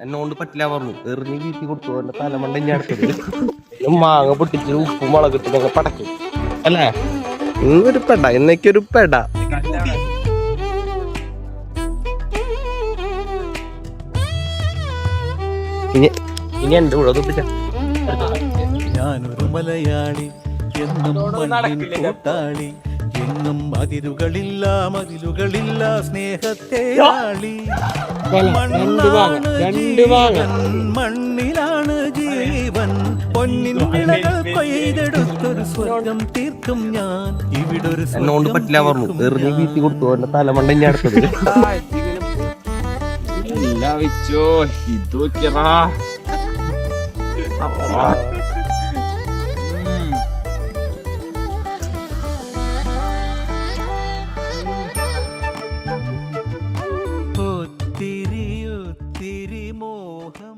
എന്നോണ്ട് പറ്റില്ല പറഞ്ഞു. എറിഞ്ഞ് വീട്ടി കൊടുത്തു. എന്റെ തലമണ്ട ഞാൻ അടുത്തത് മാങ്ങ പൊട്ടിച്ച് ഉപ്പും മുളകിട്ട് ഞങ്ങൾ പടക്കും അല്ലേ. ഇന്നൊരു പെട, എന്നൊക്കെയൊരു പെട. ഇനി എന്റെ കൂടെ തൊട്ടിച്ച ഞാനൊരു മലയാളി എന്നും കൂട്ടാളി, എന്നും മതിലുകളില്ല സ്നേഹത്തെ ആളി. മണ്ണാണ് ജീവൻ, മണ്ണിലാണ് ജീവൻ, പൊന്നിൻ വിളകൾ കൊയ്തെടുത്തൊരു സ്വർഗം തീർക്കും ഞാൻ. ഇവിടൊരു എന്നോണ്ട് പറ്റില്ല പറഞ്ഞു. എറിഞ്ഞ് വീട്ടി കൊടുത്തു. എന്റെ തലമണ്ട ഞാൻ അടുത്തത് ഒത്തിരി ഒത്തിരി മോഹം.